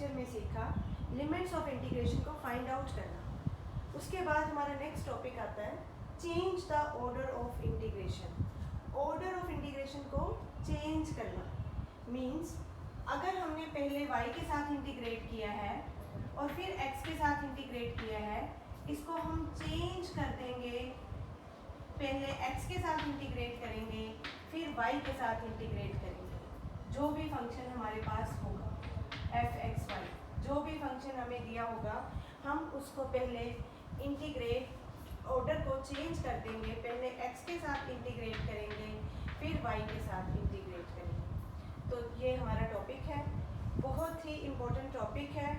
Lecture में सीखा limits of integration को फाइंड आउट करना। उसके बाद हमारा नेक्स्ट टॉपिक आता है change the order of integration. Order of integration को चेंज करना मीन्स अगर हमने पहले y के साथ इंटीग्रेट किया है और फिर x के साथ इंटीग्रेट किया है, इसको हम चेंज कर देंगे। पहले x के साथ इंटीग्रेट करेंगे, फिर y के साथ इंटीग्रेट करेंगे। जो भी फंक्शन हमारे पास होगा f(x, y), जो भी फंक्शन हमें दिया होगा, हम उसको पहले इंटीग्रेट ऑर्डर को चेंज कर देंगे। पहले x के साथ इंटीग्रेट करेंगे, फिर y के साथ इंटीग्रेट करेंगे। तो ये हमारा टॉपिक है, बहुत ही इम्पोर्टेंट टॉपिक है।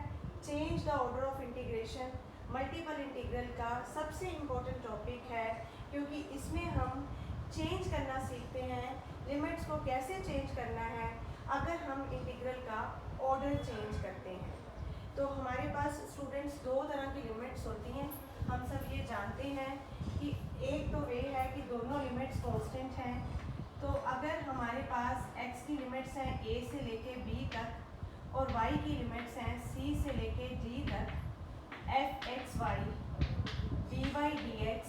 Change the order of integration multiple integral का सबसे इम्पोर्टेंट टॉपिक है, क्योंकि इसमें हम चेंज करना सीखते हैं, लिमिट्स को कैसे चेंज करना है अगर हम इंटीग्रल का ऑर्डर चेंज करते हैं। तो हमारे पास स्टूडेंट्स दो तरह की लिमिट्स होती हैं। हम सब ये जानते हैं कि एक तो वे है कि दोनों लिमिट्स कांस्टेंट हैं। तो अगर हमारे पास x की लिमिट्स हैं a से लेके b तक और y की लिमिट्स हैं c से लेके d तक, f(x, y) dy dx,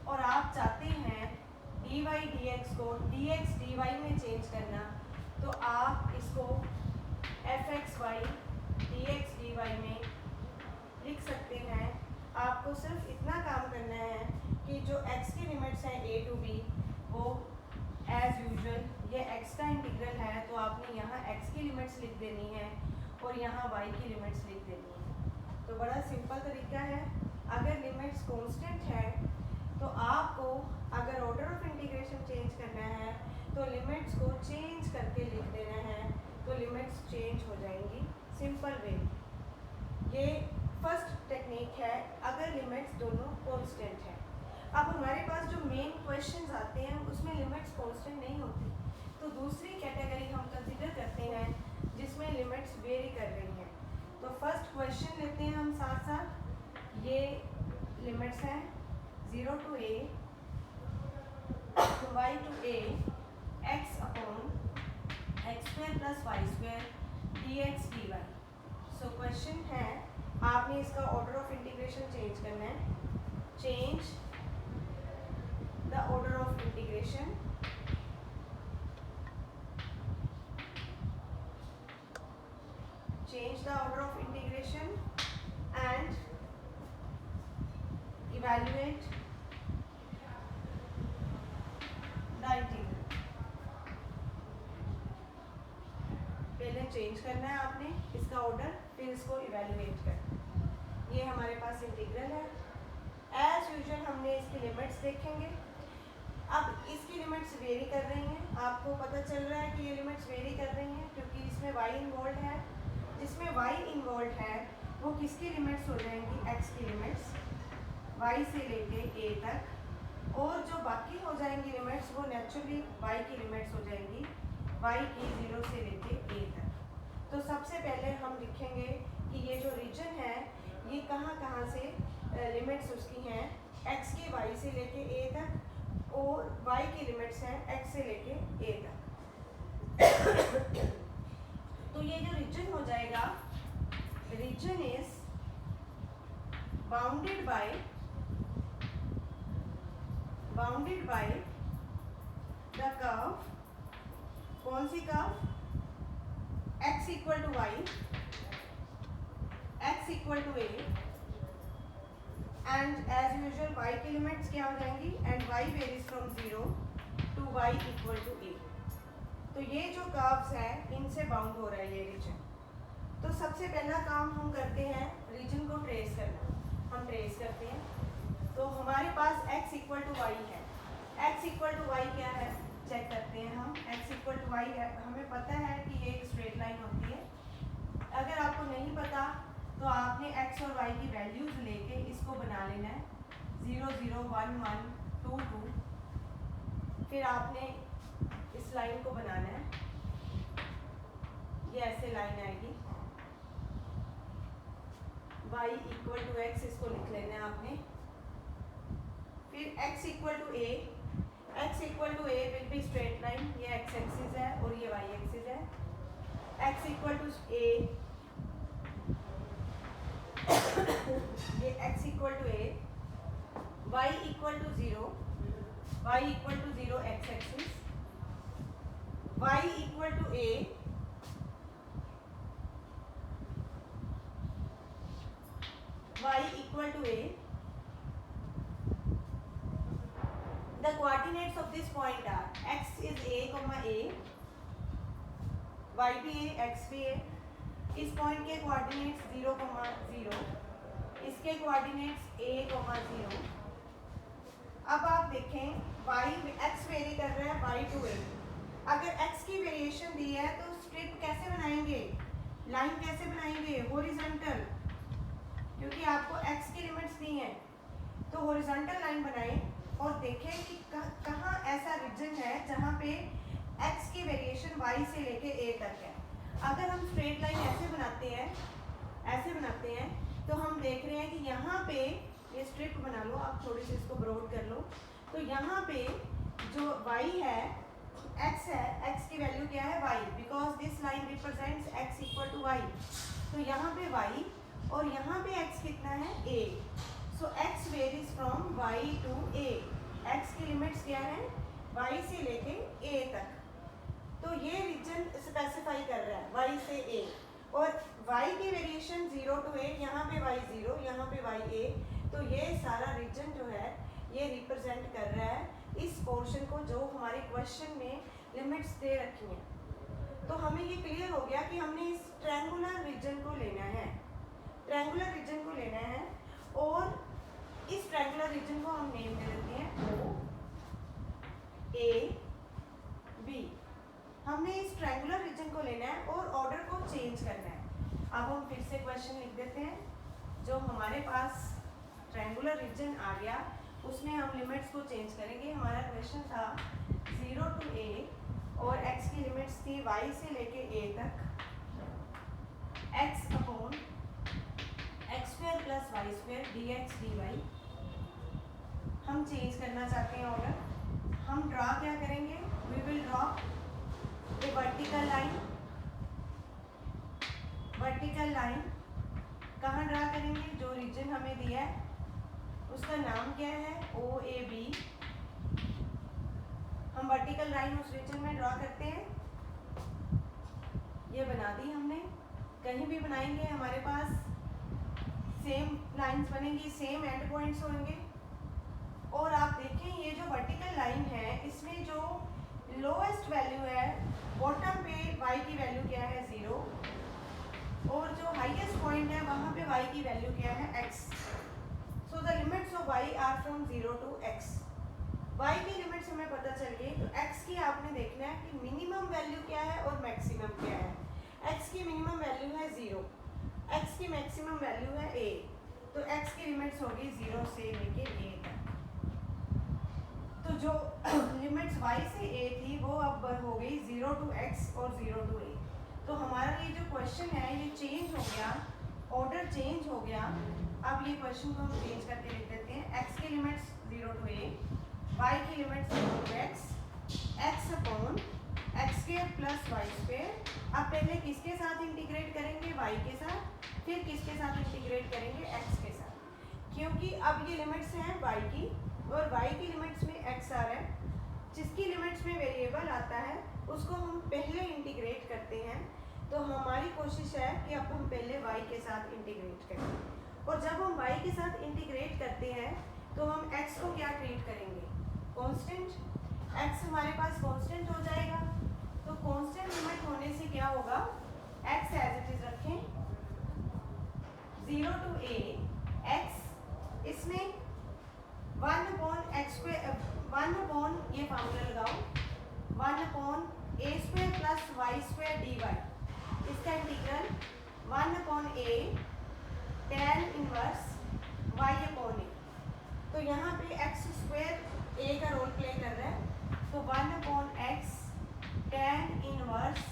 और आप चाहते हैं dy dx को dx dy में चेंज करना, तो आप इसको f(x, y) dx dy में लिख सकते हैं। आपको सिर्फ इतना काम करना है कि जो x की लिमिट्स हैं a to b, वो एज यूजुअल ये x का इंटीग्रल है, तो आपने यहाँ x की लिमिट्स लिख देनी है और यहाँ y की लिमिट्स लिख देनी है। तो बड़ा सिंपल तरीका है। अगर लिमिट्स कांस्टेंट है तो आपको अगर ऑर्डर ऑफ इंटीग्रेशन चेंज करना है तो लिमिट्स को चेंज करके लिख देना है, तो लिमिट्स चेंज हो जाएंगी सिंपल वे। ये फर्स्ट टेक्निक है अगर लिमिट्स दोनों कांस्टेंट है। अब हमारे पास जो मेन क्वेश्चंस आते हैं उसमें लिमिट्स कांस्टेंट नहीं होती, तो दूसरी कैटेगरी हम कंसीडर करते हैं जिसमें लिमिट्स वेरी कर रही हैं। तो फर्स्ट क्वेश्चन लेते हैं हम साथ साथ। ये लिमिट्स हैं 0 to a, y to a, x upon x square plus y square dx dy। So question है, आपने इसका ऑर्डर ऑफ इंटीग्रेशन चेंज करना है। Change the order of integration and evaluate the integral। पहले चेंज करना है आपने इसका ऑर्डर, फिर इसको इवेल्युएट करना। ये हमारे पास इंटीग्रल है। एज यूजुअल हमने इसकी लिमिट्स देखेंगे। अब इसकी लिमिट्स वेरी कर रही हैं, आपको पता चल रहा है कि ये लिमिट्स वेरी कर रही हैं क्योंकि इसमें y इन्वॉल्व है। जिसमें y इन्वॉल्व है वो किसकी लिमिट्स हो जाएंगी, x की लिमिट्स y से लेके a तक, और जो बाकी हो जाएंगी लिमिट्स वो नेचुरली y की लिमिट्स हो जाएंगी y की 0 से लेके a तक। तो सबसे पहले हम लिखेंगे कि ये जो रीजन है ये कहाँ कहाँ से लिमिट्स उसकी हैं, x की y से लेके a तक, और y की लिमिट्स हैं x से लेके a तक। तो ये जो रीजन हो जाएगा, region is bounded by the curve. कौन सी curve, x equal to y, x equal to a, and as usual y की लिमिट्स क्या हो जाएंगी, and y varies from 0 to y equal to a। तो ये जो कर्व्स हैं इनसे बाउंड हो रहा है ये रीजन। तो सबसे पहला काम हम करते हैं रीजन को ट्रेस करना। हम ट्रेस करते हैं, तो हमारे पास x इक्वल टू y है। x इक्वल टू y क्या है चेक करते हैं हम। x इक्वल टू y है, हमें पता है कि ये एक स्ट्रेट लाइन होती है। अगर आपको नहीं पता तो आपने x और y की वैल्यूज लेके इसको बना लेना है 0 0 1 1 2 2। फिर आपने इस लाइन को बनाना है, ये ऐसे लाइन आएगी। y इक्वल टू x इसको लिख लेना है आपने। फिर x equal to a, x equal to a will be straight line, ये x एक्सिस है और ये y एक्सिस है। x इक्वल टू a ये x equal to a, y equal to 0, y equal to 0 x axis, y equal to a, y equal to a. The coordinates of this point are x is a comma a, y भी a, x भी a. इस point के coordinates 0, 0, इसके coordinates a, 0. अब आप देखें y x very कर रहा है y टू a. अगर x की वेरिएशन दी है तो स्ट्रिप कैसे बनाएंगे, लाइन कैसे बनाएंगे, हॉरिजॉन्टल, क्योंकि आपको x की लिमिट्स दी हैं तो हॉरिजॉन्टल लाइन बनाएं और देखें कि कहाँ ऐसा रीजन है जहाँ पे x की वेरिएशन y से लेके a तक है. अगर हम स्ट्रेट लाइन ऐसे बनाते हैं तो हम देख रहे हैं कि यहाँ पे ये स्ट्रिप बना लो, आप थोड़ी सी इसको ब्रॉड कर लो, तो यहाँ पे जो y है x है, x की वैल्यू क्या है y, because this line represents x equal to y. तो यहाँ पे y और यहाँ पे x कितना है a. So x varies from y to a. x की लिमिट्स क्या है, y से लेके a तक. तो ये रीजन स्पेसिफाई कर रहा है y से a, और y की वेरिएशन 0 टू a, यहाँ पे y 0, यहाँ पे y a. तो ये सारा रीजन जो है ये रिप्रेजेंट कर रहा है इस पोर्शन को जो हमारे क्वेश्चन में लिमिट्स दे रखी हैं. तो हमें ये क्लियर हो गया कि हमने इस ट्रायंगुलर रीजन को लेना है, ट्रायंगुलर रीजन को लेना है, और इस ट्रायंगुलर रीजन को हम नेम दे देते हैं O A B. हमने इस ट्रायंगुलर रीजन को लेना है और ऑर्डर को चेंज करना है. अब हम फिर से क्वेश्चन लिख देते हैं. जो हमारे पास ट्रायंगुलर रीजन आ गया उसमें हम लिमिट्स को चेंज करेंगे. हमारा क्वेश्चन था 0 टू a और x की लिमिट्स थी y से लेके a तक, x upon x square plus y square dx dy. हम चेंज करना चाहते हैं ऑर्डर. हम ड्रा क्या करेंगे, we will draw a vertical line. Vertical line कहाँ ड्रा करेंगे, जो रीजन हमें दिया है उसका नाम क्या है OAB. हम वर्टिकल लाइन उस रीजन में ड्रॉ करते हैं. ये बना दी हमने. कहीं भी बनाएंगे हमारे पास सेम लाइंस बनेंगी, सेम एंड पॉइंट्स होंगे. और आप देखें ये जो वर्टिकल लाइन है इसमें जो लोएस्ट वैल्यू है बॉटम पे y की वैल्यू क्या है 0, और जो हाईएस्ट पॉइंट है वहाँ पे y की वैल्यू क्या है x. So the limits of y are from 0 to x. y की लिमिट्स हमें पता चल गई, तो x की आपने देखना है कि मिनिमम वैल्यू क्या है और मैक्सिमम क्या है. x की मिनिमम वैल्यू है 0, x की मैक्सिमम वैल्यू है a. तो x की लिमिट्स होगी 0 से लेके a तक. तो जो लिमिट्स y से a थी वो अब हो गई 0 टू x और 0 टू a. तो हमारा ये जो क्वेश्चन है ये चेंज हो गया, ऑर्डर चेंज हो गया. अब ये क्वेश्चन को हम चेंज करके लिख देते हैं. x की लिमिट्स 0 टू a, y की limits 0 to x, x upon x square plus y square. अब पहले किसके साथ इंटीग्रेट करेंगे, y के साथ, फिर किसके साथ इंटीग्रेट करेंगे, x के साथ, क्योंकि अब ये लिमिट्स हैं y की और y की लिमिट्स में x आ रहा है. जिसकी लिमिट्स में वेरिएबल आता है उसको हम पहले इंटीग्रेट करते हैं. तो हमारी कोशिश है कि अब हम पहले y के साथ इंटीग्रेट करें, और जब हम y के साथ इंटीग्रेट करते हैं तो हम x को क्या ट्रीट करेंगे, कांस्टेंट. x हमारे पास कांस्टेंट हो जाएगा. तो कांस्टेंट लिमिट होने से क्या होगा, x एज इट इज रखें 0 टू a x, इसमें 1 अपॉन x स्क्वायर, 1 अपॉन ये फार्मूला लगाओ 1 upon a square plus y square dy. इसका integral 1 upon a tan inverse y upon a. तो यहाँ पे x स्क्वायर a का रोल प्ले कर रहा है. तो 1 upon x tan inverse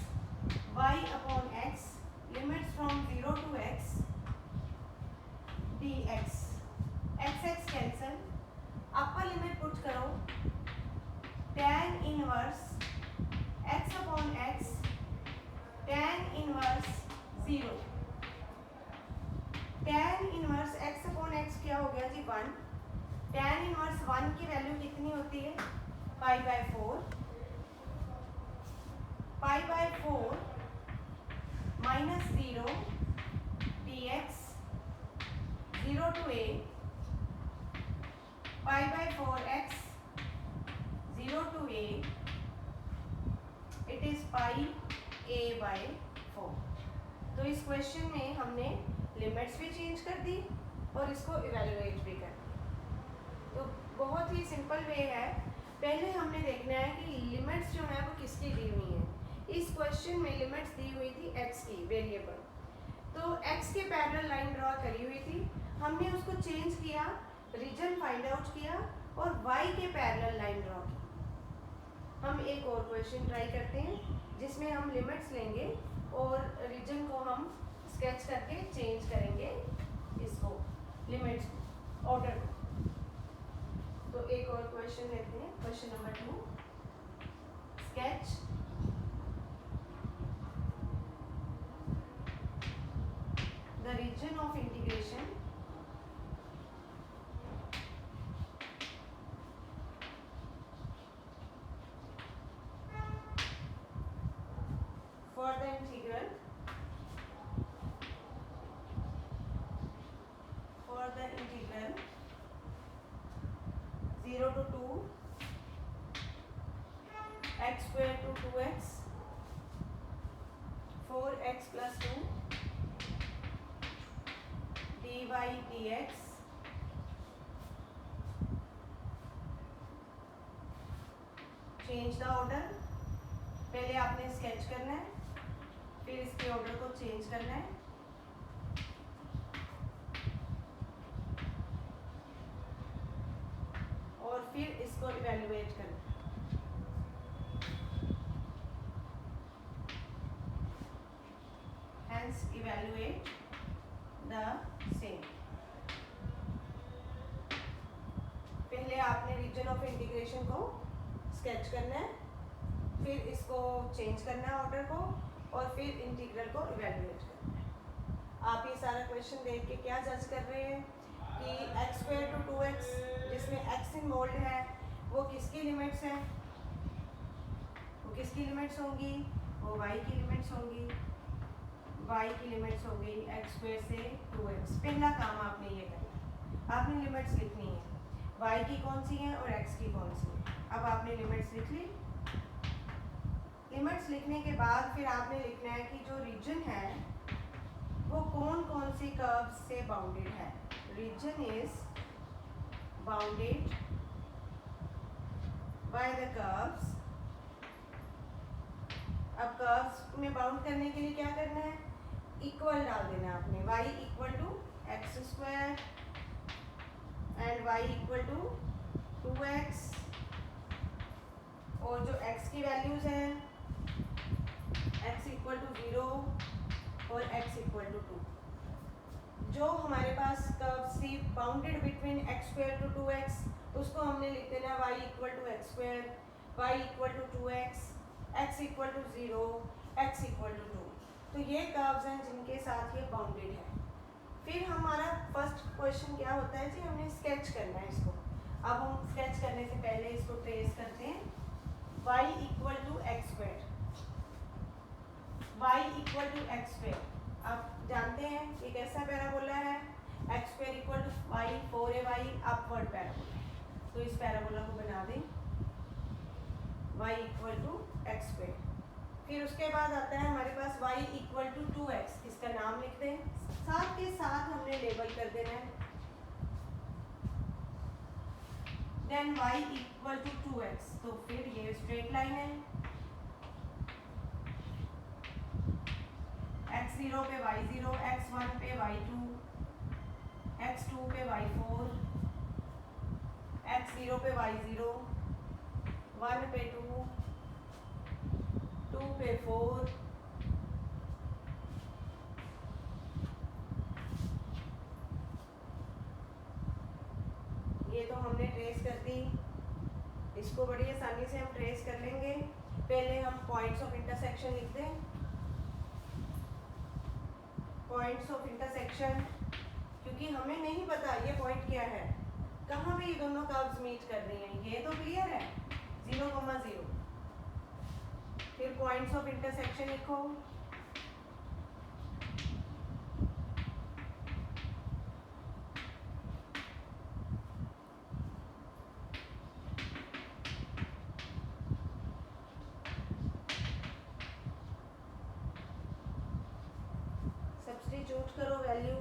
y upon x, limits from 0 to x dx. x cancel, upper limit put करो tan inverse x upon x tan inverse 0. tan inverse x upon x क्या हो गया जी 1। tan inverse 1 की value कितनी होती है π/4 minus 0 dx 0 to a π/4x 0 to a it is πa/4। तो इस क्वेश्चन में हमने लिमिट्स भी चेंज कर दी और इसको इवेलुएट भी कर दी। तो बहुत ही सिंपल वे है। पहले हमने देखना है कि लिमिट्स जो है वो किसकी दी हुई हैं। इस क्वेश्चन में लिमिट्स दी हुई थी x की वेरिएबल, तो x के पैरेलल लाइन ड्रॉ करी हुई थी, हमने उसको चेंज किया, रीजन फाइंड आउट किया और y के पैरेलल लाइन ड्रॉ की। हम एक और क्वेश्चन ट्राई करते हैं जिसमें हम लिमिट्स लेंगे और रीजन को हम स्केच करके चेंज करेंगे, इसको लिमिट्स को, ऑर्डर को। तो एक और क्वेश्चन लेते हैं, question number 2। Sketch the region of integration for the integral 0 to 2 x square to 2x 4x plus 2 dy dx change the order. पहले आपने स्केच करना है, फिर इसके ऑर्डर को चेंज करना है। और फिर इसको इवेलुएट करना है। Hence evaluate the same। पहले आपने रीजन ऑफ इंटीग्रेशन को स्केच करना है, फिर इसको चेंज करना है ऑर्डर को, और फिर इंटीग्रल को इवेलुएट करना है। आप ये सारा क्वेश्चन देख के क्या जज कर रहे हैं कि x square to 2x जिसमें x इन्वॉल्व है वो किसकी लिमिट्स हैं, वो किसकी लिमिट्स होंगी, वो y की लिमिट्स होंगी। y की लिमिट्स होंगी x square से 2x। पहला काम आपने ये करना है, आपने लिमिट्स लिखनी है, y की कौन सी है और x की कौन सी है। अब आपने लिमिट्स लिख ली। लिमिट्स लिखने के बाद फिर आपने लिखना है कि जो रीजन है वो कौन कौन सी कर्व्स से बाउंडेड है। Region is bounded by the curves. अब कर्व्स में बाउंड करने के लिए क्या करना है, इक्वल डाल देना आपने, y equal to x square and y equal to 2x, और जो x की वैल्यूज हैं x इक्वल टू 0 और x इक्वल टू 2। जो हमारे पास curve C bounded between x square to 2x, उसको हमने लिख देना y equal to x square, y equal to 2x, x equal to 0, x equal to 2। तो ये कर्व्स हैं जिनके साथ ये बाउंडेड है। फिर हमारा फर्स्ट क्वेश्चन क्या होता है जी, हमने स्केच करना है इसको। अब हम स्केच करने से पहले इसको ट्रेस करते हैं। y equal to x square, y equal to x square. आप जानते हैं ये कैसा पैराबोला है, x square equal to y 4ay upward parabola. तो इस पैराबोला को बना दें y equal to x square. फिर उसके बाद आता है हमारे पास y इक्वल टू 2x, इसका नाम लिख दें, साथ के साथ हमने लेबल कर देना है। Then y equal to 2x, तो फिर ये स्ट्रेट लाइन है, x0 पे y0, x1 पे y2, x2 पे y4, x0 पे y0, 1 पे 2, 2 पे 4, ये तो हमने ट्रेस कर दी। इसको बड़ी आसानी से हम ट्रेस कर लेंगे। पहले हम पॉइंट्स ऑफ इंटरसेक्शन लिख दें। पॉइंट्स ऑफ इंटरसेक्शन क्योंकि हमें नहीं पता ये पॉइंट क्या है, कहाँ पे ये दोनों कर्व्स मीट कर रही हैं, ये तो क्लियर है 0,0। फिर पॉइंट्स ऑफ इंटरसेक्शन लिखो। सब्स्टिट्यूट करो value.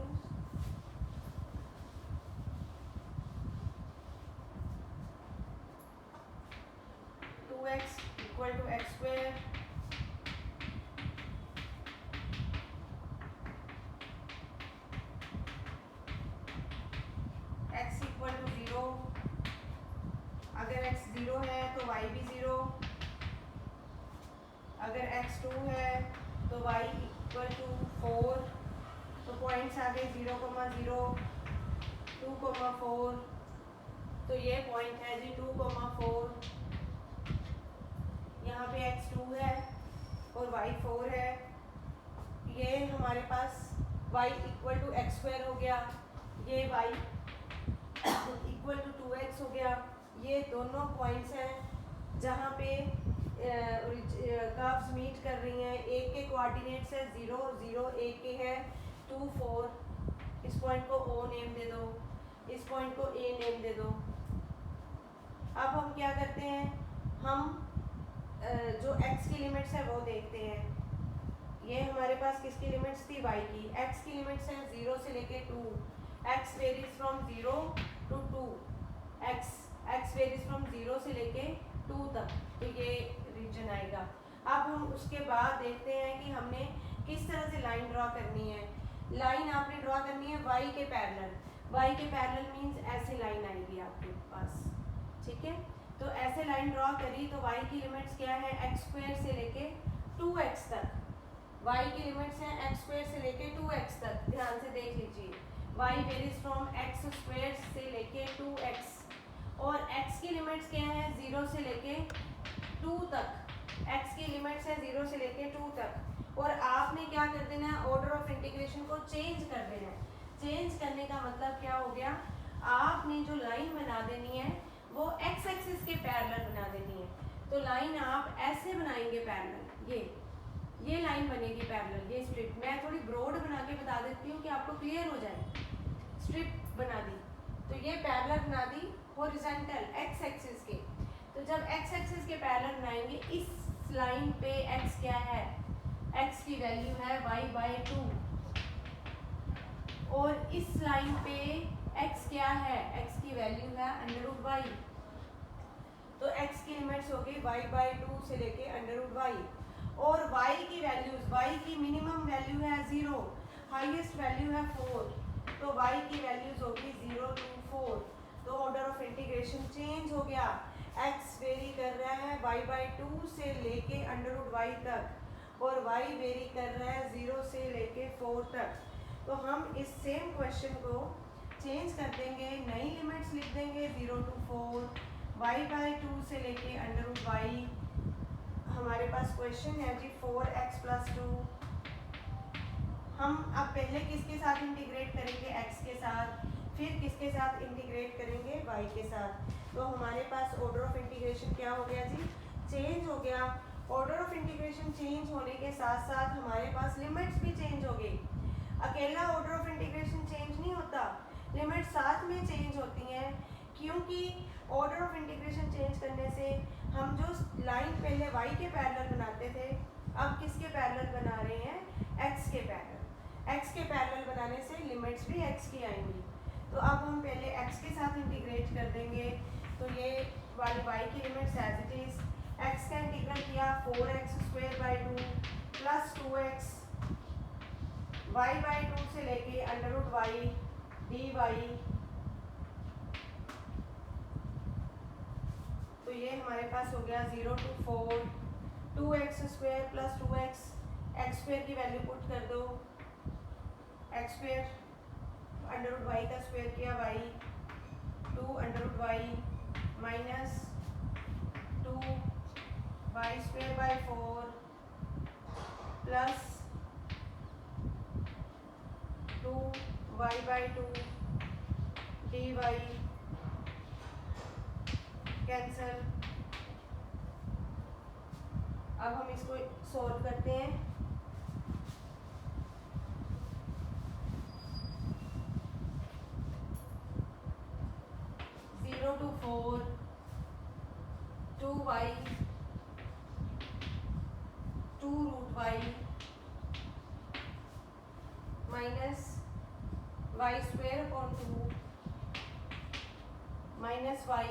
Two x equal to x square x equal to 0। अगर x 0 है तो y भी 0। अगर x 2 है तो y इक्वल टू 4। तो पॉइंट्स आ गए 0,0, 2,4। तो ये पॉइंट है जी 2,4। यहाँ पे x 2 है और y 4 है। ये हमारे पास y equal to x square हो गया, ये y इक्वल टू 2x हो गया। ये दोनों पॉइंट्स हैं जहाँ पे कर्व्स मीट कर रही हैं। एक के कोऑर्डिनेट्स है 0, 0, एक के है 2, 4। इस पॉइंट को O नेम दे दो, इस पॉइंट को A नेम दे दो। अब हम क्या करते हैं, हम जो x की लिमिट्स है वो देखते हैं। ये हमारे पास किसकी लिमिट्स थी, y की। x की लिमिट्स हैं 0 से लेके 2। x varies from 0 to 2। x varies from 0 से लेके 2 तक, तो ये रीजन आएगा। अब हम उसके बाद देखते हैं कि हमने किस तरह से लाइन ड्रॉ करनी है। लाइन आपने ड्रॉ करनी है y के पैरेलल। y के पैरेलल मीन्स ऐसे लाइन आएगी आपके पास, ठीक है। तो ऐसे लाइन ड्रॉ करी तो y की लिमिट्स क्या है, एक्स स्क्वायर से लेके 2x तक। y की लिमिट्स हैं एक्स स्क्वायर से लेके 2x तक, ध्यान से देख लीजिए। y varies from x square से लेके 2x, और x की लिमिट्स क्या है 0 से लेके 2 तक। x की लिमिट्स है 0 से लेके 2 तक। और आपने क्या कर देना है, ऑर्डर ऑफ इंटीग्रेशन को चेंज कर देना है। चेंज करने का मतलब क्या हो गया, आपने जो लाइन बना देनी है वो x एक्सिस के पैरेलल बना देनी है। तो लाइन आप ऐसे बनाएंगे पैरेलल, ये लाइन बनेगी पैरेलल, ये स्ट्रिप। मैं थोड़ी ब्रॉड बना के बता देती हूँ कि आपको क्लियर हो जाए। स्ट्रिप बना दी तो ये पैरेलल बना दी हॉरिजॉन्टल x एक्सिस के। तो जब x एक्सिस के पैरेलल बनाएंगे, इस लाइन पे x क्या है, x की वैल्यू है y/2, और इस लाइन पे x क्या है, x की वैल्यू है √y। तो x की लिमिट्स होगी y/2 से लेके √y, और y की वैल्यूज, y की मिनिमम वैल्यू है 0, हाईएस्ट वैल्यू है 4। तो y की वैल्यूज होगी 0 to 4। तो ऑर्डर ऑफ इंटीग्रेशन चेंज हो गया। x वेरी कर रहा है y/2 से लेके √y तक, और y वेरी कर रहा है 0 से लेके 4 तक। तो हम इस सेम क्वेश्चन को चेंज कर देंगे, नई लिमिट्स लिख देंगे 0 to 4, y/2 से लेके √y। हमारे पास क्वेश्चन है जी 4x + 2। हम अब पहले किसके साथ इंटीग्रेट करेंगे, x के साथ, फिर किसके साथ इंटीग्रेट करेंगे, y के साथ। तो हमारे पास ऑर्डर ऑफ इंटीग्रेशन क्या हो गया जी, चेंज हो गया। ऑर्डर ऑफ इंटीग्रेशन चेंज होने के साथ साथ हमारे पास लिमिट्स भी चेंज हो गई। अकेला ऑर्डर ऑफ इंटीग्रेशन चेंज नहीं होता, लिमिट्स साथ में चेंज होती हैं, क्योंकि ऑर्डर ऑफ इंटीग्रेशन चेंज करने से हम जो लाइन पहले y के पैरेलल बनाते थे, अब किसके पैरेलल बना रहे हैं, x के पैरेलल। x के पैरेलल बनाने से लिमिट्स भी x की आएंगी। तो अब हम पहले x के साथ इंटीग्रेट कर देंगे। तो ये वाली y की limits as it is, x का इंटीग्रल किया 4x² + 2x y/2 से लेके √y dy। तो ये हमारे पास हो गया 0 to 4, 2x² + 2x, x² की वैल्यू पुट कर दो, x² √y का स्क्वायर किया y, 2 √y minus 2y²/4 plus 2 y/2 dy cancel. अब हम इसको सॉल्व करते हैं। Zero to 4 2y 2√y minus y² upon 2 minus y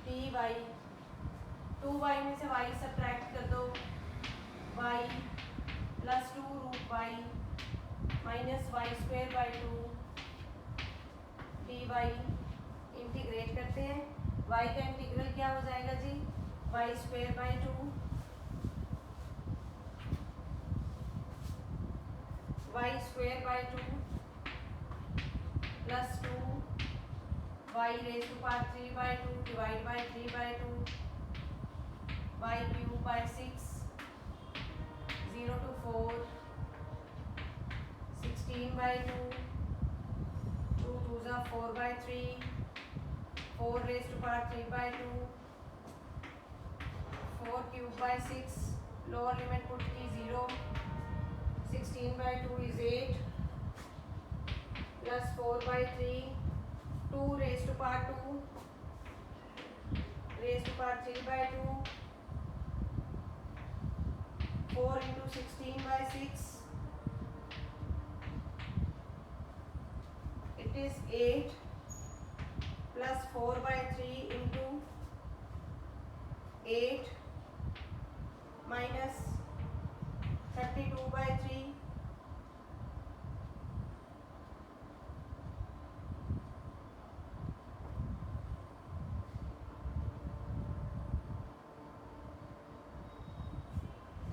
dy 2y में से y सब्ट्रैक्ट कर दो y plus 2√y minus y²/2 dy। Integrate करते हैं। y का इंटीग्रल क्या हो जाएगा जी? y²/2 y²/2 plus 2 y⁻³ divide by 3/2 y³/6 0 to 4 16/2 2 2s are 4/3 4⁻³ 4³/6 lower limit put की 0 16/2 is 8 plus 4/3 2⁻²⁵ 3/2 4 into 16/6 it is 8 plus 4/3 into 8 minus 32/3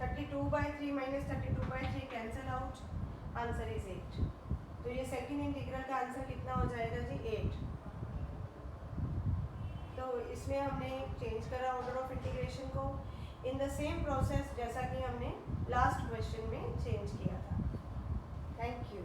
32/3 minus 32/3 cancel out. Answer is 8। तो ये second integral का आंसर कितना हो जाएगा जी? 8। तो इसमें हमने चेंज करा ऑर्डर ऑफ इंटीग्रेशन को इन द सेम प्रोसेस जैसा कि हमने लास्ट क्वेश्चन में चेंज किया था। Thank you.